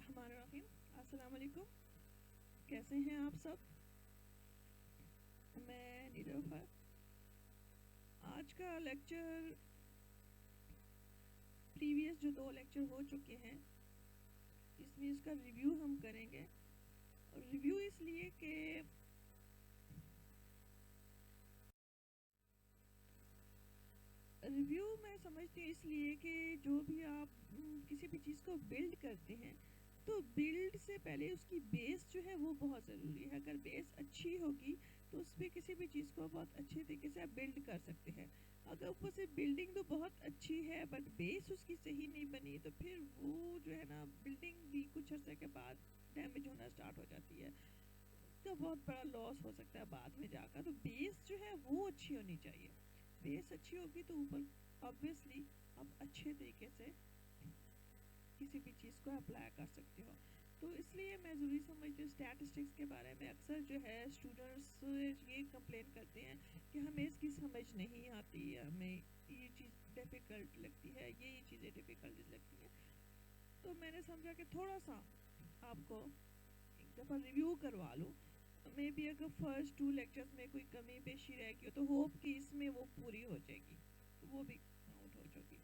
الرحمن الرحیم. السلام علیکم. کیسے ہیں آپ سب؟ میں نیلوفر. آج کا لیکچر پریویس جو 2 لیکچر ہو چکے ہیں اس میں اس کا ریویو ہم کریں گے. ریویو اس لیے کہ ریویو میں سمجھتی ہوں اس لیے کہ جو بھی آپ کسی بھی چیز کو بلڈ کرتے ہیں تو بلڈ سے پہلے اس کی بیس جو ہے وہ بہت ضروری ہے. اگر بیس اچھی ہوگی تو اس پہ کسی بھی چیز کو بہت اچھے طریقے سے آپ بلڈ کر سکتے ہیں. اگر اوپر سے بلڈنگ تو بہت اچھی ہے بٹ بیس اس کی صحیح نہیں بنی تو پھر وہ جو ہے نا بلڈنگ بھی کچھ عرصے کے بعد ڈیمیج ہونا اسٹارٹ ہو جاتی ہے. تو بہت بڑا لاس ہو سکتا ہے بعد میں جا کر. تو بیس جو ہے وہ اچھی ہونی چاہیے. بیس اچھی ہوگی تو اوپر آبویسلی آپ اچھے طریقے سے کسی بھی چیز کو اپلائی کر سکتے ہو. تو اس لیے میں ضروری سمجھتی ہوں اسٹیٹسٹکس کے بارے میں. اکثر جو ہے اسٹوڈنٹس یہ کمپلین کرتے ہیں کہ ہمیں اس کی سمجھ نہیں آتی, ہمیں یہ چیز ڈیفیکلٹ لگتی ہے, یہ چیزیں ڈیفیکلٹ لگتی ہیں. تو میں نے سمجھا کہ تھوڑا سا آپ کو ایک دفعہ ریویو کروا لوں. مے بی اگر فرسٹ 2 لیکچرز میں کوئی کمی بیشی رہ گئی تو ہوپ کہ اس میں وہ پوری ہو جائے گی, وہ بھی کاؤنٹ ہو چکی.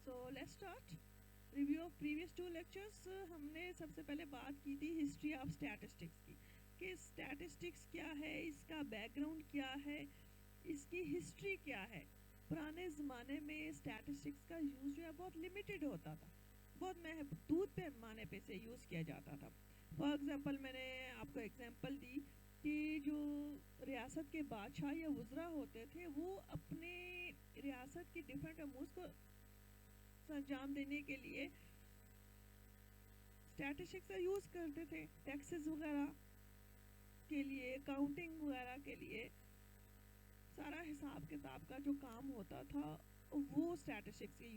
So let's start review of previous 2 lectures. ہم نے سب سے پہلے بات کی تھی ہسٹری آف اسٹیٹسٹکس کی کہ اسٹیٹسٹکس کیا ہے, اس کا بیک گراؤنڈ کیا ہے, اس کی ہسٹری کیا ہے. پرانے زمانے میں اسٹیٹسٹکس کا یوز جو ہے بہت لمیٹڈ ہوتا تھا, بہت محدود پیمانے پہ سے یوز کیا جاتا تھا. فار ایگزامپل میں نے آپ کو ایگزامپل دی کہ جو ریاست کے بادشاہ یا وزراء ہوتے تھے وہ اپنے ریاست کی ڈفرینٹ امورز کو انجام دینے کے لیے اسٹیٹسٹکس کا یوز کرتے تھے. ٹیکسز وغیرہ کے لیے, اکاؤنٹنگ وغیرہ کے لیے, سارا حساب کتاب کا جو کام ہوتا تھا وہ اسٹیٹسٹکس کے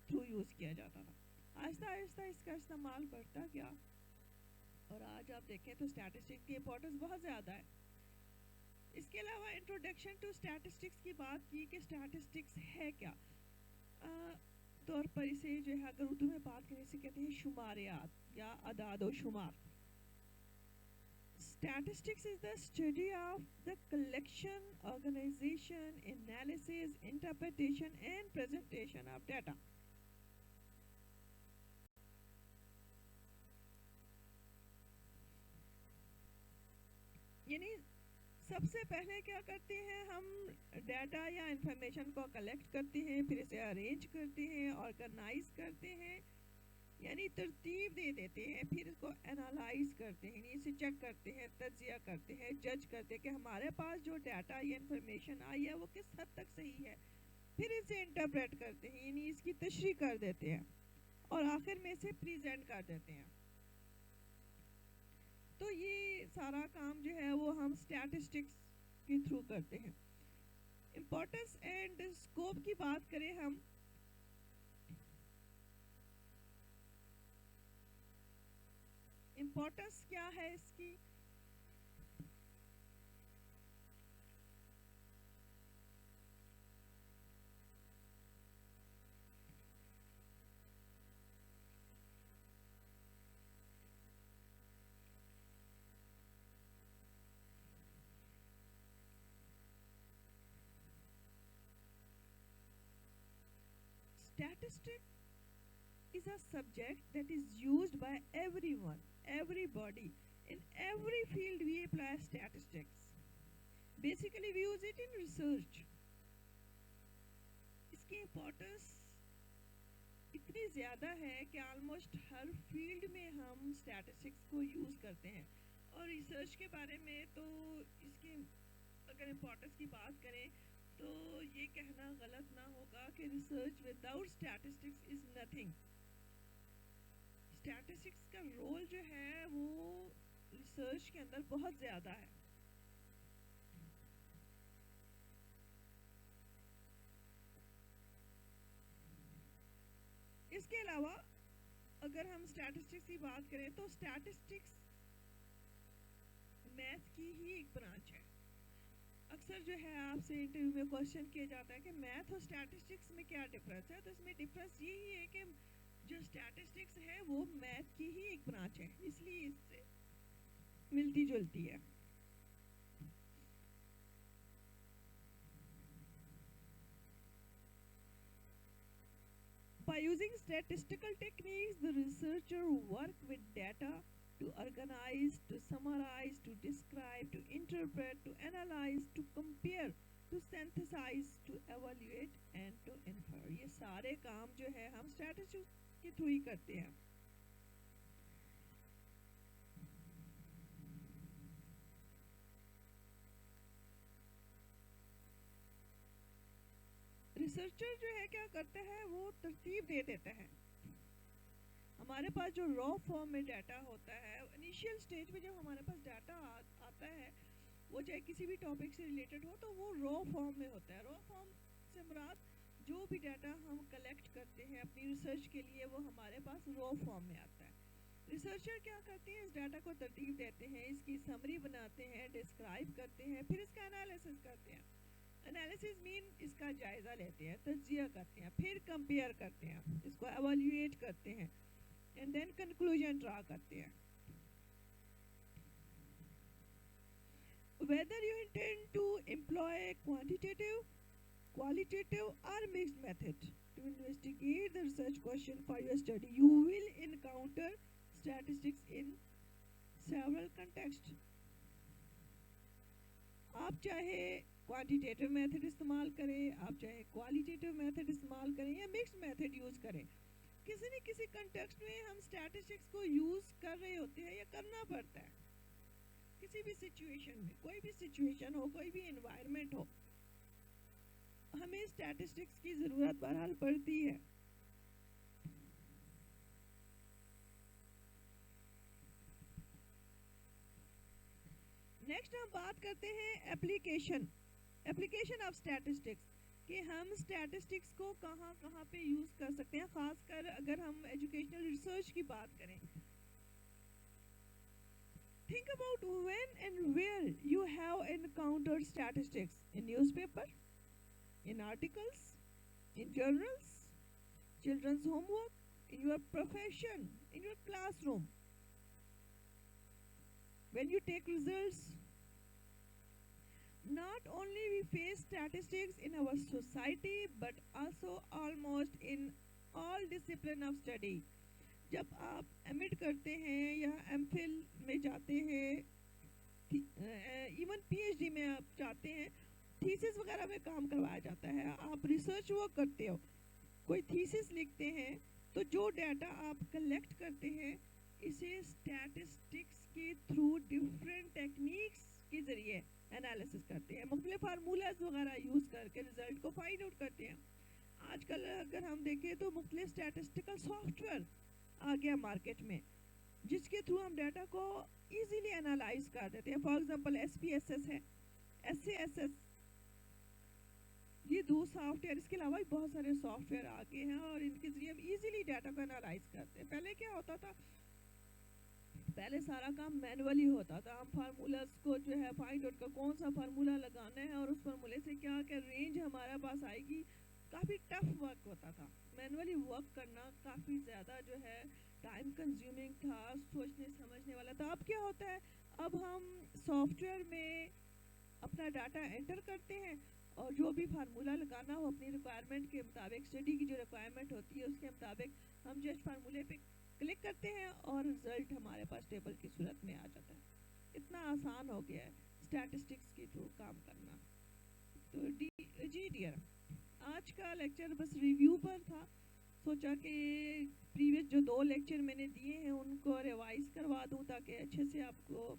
تھرو یوز کیا جاتا تھا. آہستہ آہستہ اس کا استعمال بڑھتا گیا اور آج آپ دیکھیں تو اسٹیٹسٹکس کی امپورٹنس بہت زیادہ ہے. اس کے علاوہ انٹروڈکشن ٹو اسٹیٹسٹکس کی بات کی کہ اسٹیٹسٹکس ہے کیا. طور پر اسے جو ہے اگر اردو میں بات کریں اسے کہتے ہیں شماریات یا اعداد و شمار. Statistics is the study of the collection, organization, analysis, interpretation and presentation of data. یعنی سب سے پہلے کیا کرتے ہیں, ہم ڈیٹا یا انفارمیشن کو کلیکٹ کرتے ہیں, پھر اسے ارینج کرتے ہیں, آرگنائز کرتے ہیں, یعنی ترتیب دے دیتے ہیں, پھر اس کو انالائز کرتے ہیں, یعنی اسے چیک کرتے ہیں, تجزیہ کرتے ہیں, جج کرتے ہیں کہ ہمارے پاس جو ڈیٹا یا انفارمیشن آئی ہے وہ کس حد تک صحیح ہے. پھر اسے انٹرپریٹ کرتے ہیں, یعنی اس کی تشریح کر دیتے ہیں اور آخر میں اسے پریزنٹ کر دیتے ہیں. تو یہ سارا کام جو ہے وہ ہم اسٹیٹسٹکس کے تھرو کرتے ہیں. امپورٹنس اینڈ اسکوپ کی بات کریں ہم, امپورٹنس کیا ہے اس کی. Statistic is a subject that is used by everyone, everybody. In every field we apply statistics. Basically we use it in research. اس کی امپورٹنس اتنی زیادہ ہے کہ آلموسٹ ہر فیلڈ میں ہم اسٹیٹسٹکس کو یوز کرتے ہیں. اور ریسرچ کے بارے میں تو اس کی اگر امپورٹنس کی بات کریں تو یہ کہنا غلط نہ ہوگا کہ research without statistics is nothing. Statistics کا رول جو ہے وہ ریسرچ کے اندر بہت زیادہ ہے. اس کے علاوہ اگر ہم اسٹیٹسٹکس کی بات کریں تو اسٹیٹسٹکس میتھ کی ہی ایک برانچ ہے. اکثر جو ہے آپ سے انٹرویو میں کوشچن کیا جاتا ہے کہ میتھ اور اسٹیٹسٹکس میں کیا ڈفرینس ہے. تو اس میں ڈفرینس یہی ہے کہ جو اسٹیٹسٹکس ہے وہ میتھ کی ہی ایک برانچ ہے، اس لیے اس سے ملتی جلتی ہے. By using statistical techniques, the researcher work with data to organize, to summarize, to describe, to interpret, to analyze, to compare, to synthesize, to evaluate and to infer. یہ سارے کام جو ہے ہم اسٹیٹسٹکس کے تھرو ہی کرتے ہیں. ریسرچر جو ہے کیا کرتا ہے، وہ ترتیب دے دیتا ہے. ہمارے پاس جو را فارم میں ڈیٹا ہوتا ہے، انیشیل سٹیج میں جب ہمارے پاس ڈیٹا آتا ہے، وہ چاہے کسی بھی ٹاپک سے ریلیٹڈ ہو، تو وہ را فارم میں ہوتا ہے. را فارم سے مراد جو بھی ڈیٹا ہم کلیکٹ کرتے ہیں اپنی ریسرچ کے لیے، وہ ہمارے پاس را فارم میں آتا ہے. ریسرچر کیا کرتے ہیں، اس ڈیٹا کو ترتیب دیتے ہیں، اس کی سمری بناتے ہیں، ڈسکرائب کرتے ہیں، پھر اس کا انالیسس کرتے ہیں. انالیسس مین اس کا جائزہ لیتے ہیں، تجزیہ کرتے ہیں، پھر کمپیئر کرتے ہیں، اس کو ایویلویٹ کرتے ہیں، اینڈ دین کنکلوژن ڈرا کرتے ہیں. Whether you intend to employ quantitative, qualitative or mixed method to investigate the research question for your study, you will encounter statistics in several contexts. آپ چاہے کوانٹیٹیو میتھڈ استعمال کریں، آپ چاہے کوالیٹیٹیو میتھڈ استعمال کریں یا مکس میتھڈ یوز کریں، کسی نہ کسی کنٹیکسٹ میں ہم اسٹیٹسٹکس کو یوز کر رہے ہوتے ہیں یا کرنا پڑتا ہے. کسی بھی سچویشن میں، کوئی بھی سچویشن ہو، کوئی بھی انوائرمنٹ ہو، ہمیں اسٹیٹسٹکس کی ضرورت بہرحال پڑتی ہے. نیکسٹ ہم بات کرتے ہیں اپلیکیشن آف اسٹیٹسٹکس، کہ ہم اسٹیٹسٹکس کو کہاں کہاں پہ یوز کر سکتے ہیں، خاص کر اگر ہم ایجوکیشنل ریسرچ کی بات کریں. Think about when and where you have encountered statistics: in newspaper, in articles, in journals, children's homework, in your profession, in your classroom. When you take results, not only we face statistics in our society but also almost in all discipline of study. جب آپ aimed کرتے ہیں یا M Phil میں جاتے ہیں، even P H D میں آپ جاتے ہیں، تھیسس وغیرہ میں کام کروایا جاتا ہے، آپ ریسرچ ورک کرتے ہو، کوئی تھیسس لکھتے ہیں، تو جو ڈیٹا آپ کلیکٹ کرتے ہیں اسے اسٹیٹسٹکس کے تھرو ڈفرینٹ ٹیکنیکس کے ذریعے انالیسس کرتے ہیں، مختلف فارمولاز وغیرہ یوز کر کے رزلٹ کو فائنڈ آؤٹ کرتے ہیں. آج کل اگر ہم دیکھیں تو مختلف اسٹیٹسٹیکل سافٹ ویئر آ گیا مارکیٹ میں، جس کے تھرو ہم ڈیٹا کو ایزیلی انالائز کر دیتے ہیں. For example S P S S ہے، ایس اے ایس ایس، یہ دو سافٹ ویئر، اس کے علاوہ بھی بہت سارے سافٹ ویئر آ گئے ہیں اور ان کے ذریعے ہم ایزیلی ڈیٹا کو انالائز کرتے ہیں. پہلے کیا ہوتا تھا، پہلے سارا کام مینولی ہوتا تھا. ہم فارمولاز کو جو ہے فائنڈ آؤٹ کا کون سا فارمولا لگانا ہے اور اس فارمولے سے کیا کیا رینج ہمارے پاس آئے گی، کافی ٹف ورک ہوتا تھا. مینولی ورک کرنا کافی زیادہ جو ہے ٹائم کنزیومنگ تھا، سوچنے سمجھنے والا تھا. اب کیا ہوتا ہے، اب ہم سافٹ ویئر میں اپنا ڈاٹا انٹر کرتے ہیں اور جو بھی فارمولا لگانا ہو اپنی ریکوائرمنٹ کے مطابق، اسٹڈی کی جو ریکوائرمنٹ ہوتی ہے اس کے مطابق ہم جسٹ فارمولے پہ کلک کرتے ہیں اور رزلٹ ہمارے پاس ٹیبل کی صورت میں آ جاتا ہے. اتنا آسان ہو گیا ہے اسٹیٹسٹکس کے تھرو کام کرنا. تو جی ڈیئر، آج کا لیکچر بس ریویو پر تھا، سوچا کہ پریویس جو 2 لیکچر میں نے دیے ہیں ان کو ریوائز کروا دوں تاکہ اچھے سے آپ کو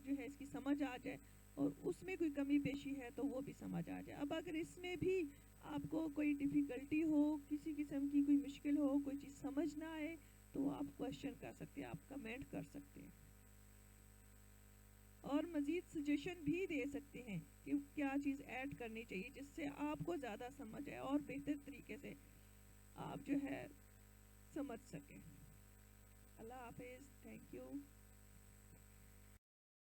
جو ہے اس کی سمجھ آ جائے، اور اس میں کوئی کمی بیشی ہے تو وہ بھی سمجھ آ جائے. اب اگر اس میں بھی آپ کو کوئی ڈیفیکلٹی ہو، کسی قسم کی کوئی مشکل ہو، کوئی چیز سمجھ نہ آئے، تو آپ کوشچن کر سکتے ہیں، آپ کمنٹ کر سکتے ہیں اور مزید سجیشن بھی دے سکتے ہیں کہ کیا چیز ایڈ کرنی چاہیے جس سے آپ کو زیادہ سمجھ آئے اور بہتر طریقے سے آپ جو ہے سمجھ سکیں. اللہ حافظ. Thank you.